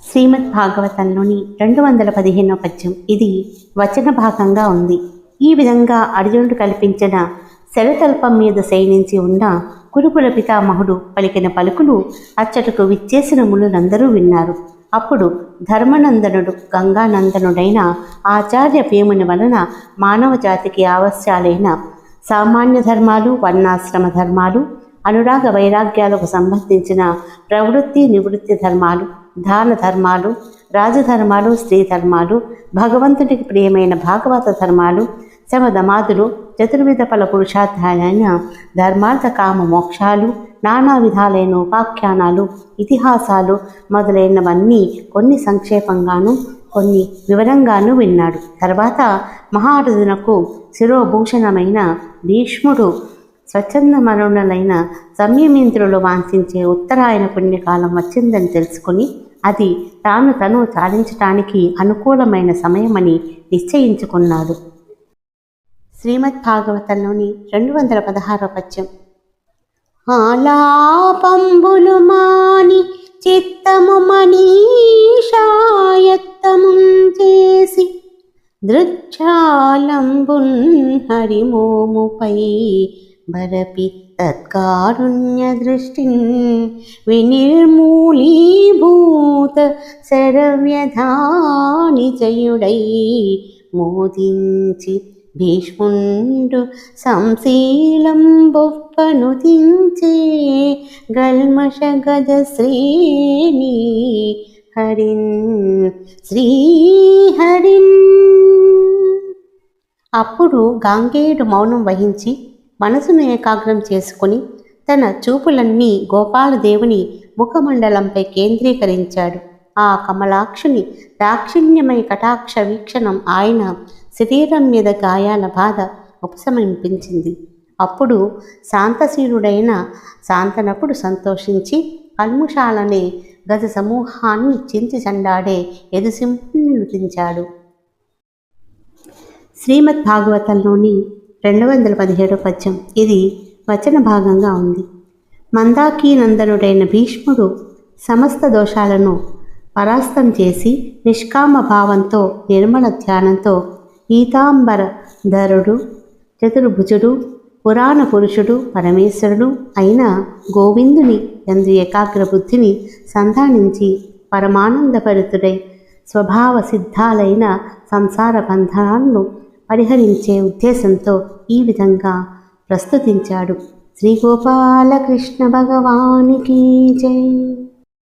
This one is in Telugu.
శ్రీమద్ భాగవతంలోని 215వ పద్యం. ఇది వచన భాగంగా ఉంది. ఈ విధంగా అర్జునుడు కల్పించిన శరతల్పం మీద శయనించి ఉన్న కురుకుల పితామహుడు పలికిన పలుకులు అచ్చటకు విచ్చేసిన మునులందరూ విన్నారు. అప్పుడు ధర్మనందనుడు గంగానందనుడైన ఆచార్య భీముని వలన మానవ జాతికి ఆవశ్యాలైన సామాన్య ధర్మాలు, వర్ణాశ్రమ ధర్మాలు, అనురాగ వైరాగ్యాలకు సంబంధించిన ప్రవృత్తి నివృత్తి ధర్మాలు, దాన ధర్మాలు, రాజధర్మాలు, స్త్రీ ధర్మాలు, భగవంతుడికి ప్రియమైన భాగవత ధర్మాలు, శమధమాదులు, చతుర్విధ ఫల పురుషార్థాలైన ధర్మార్థ కామ మోక్షాలు, నానా విధాలైన ఉపాఖ్యానాలు, ఇతిహాసాలు మొదలైనవన్నీ కొన్ని సంక్షేపంగాను కొన్ని వివరంగాను విన్నాడు. తర్వాత మహారథునకు శిరోభూషణమైన భీష్ముడు స్వచ్ఛంద మరణులైన సంయమేంద్రులు వాంఛించే ఉత్తరాయణ పుణ్యకాలం వచ్చిందని తెలుసుకుని అది తను చాలించటానికి అనుకూలమైన సమయమని నిశ్చయించుకున్నాడు. శ్రీమద్ భాగవతంలోని 216వ పద్యం. ఆలాపంబులు మాని చిత్తము మనీషాయత్తము చేసి దృచ్ఛాలంబున్ హరిమోముపై బరపి తత్కారుణ్య దృష్టిన్ వినిర్మూలీభూత శరవ్యధానిజయుడై మోదించి భీష్ముండు సంశీలంబొప్పనుదించే గల్మష గజ శ్రేణి హరిన్ శ్రీహరిన్. అప్పుడు గాంగేయుడు మౌనం వహించి మనసును ఏకాగ్రం చేసుకుని తన చూపులన్నీ గోపాలదేవుని ముఖమండలంపై కేంద్రీకరించాడు. ఆ కమలాక్షుని దాక్షిణ్యమయ కటాక్ష వీక్షణం ఆయన శరీరం మీద గాయాల బాధ ఉపశమింపించింది. అప్పుడు శాంతశీలుడైన శాంతనకుడు సంతోషించి కల్ముషాలనే గజ సమూహాన్ని చించి చండాడే యదుసింహుని నృతించాడు. శ్రీమద్ భాగవతంలోని 217వ పద్యం. ఇది వచన భాగంగా ఉంది. మందాకీనందనుడైన భీష్ముడు సమస్త దోషాలను పరాస్తం చేసి నిష్కామ భావంతో నిర్మల ధ్యానంతో పీతాంబర ధరుడు, చతుర్భుజుడు, పురాణ పురుషుడు, పరమేశ్వరుడు అయిన గోవిందుని యందు ఏకాగ్ర బుద్ధిని సంధానించి పరమానందభరితుడై స్వభావ సిద్ధాలైన సంసార బంధనాలను పరిహరించే ఉద్దేశంతో ఈ విధంగా ప్రస్తుతించాడు. శ్రీ గోపాలకృష్ణ భగవానికి జై.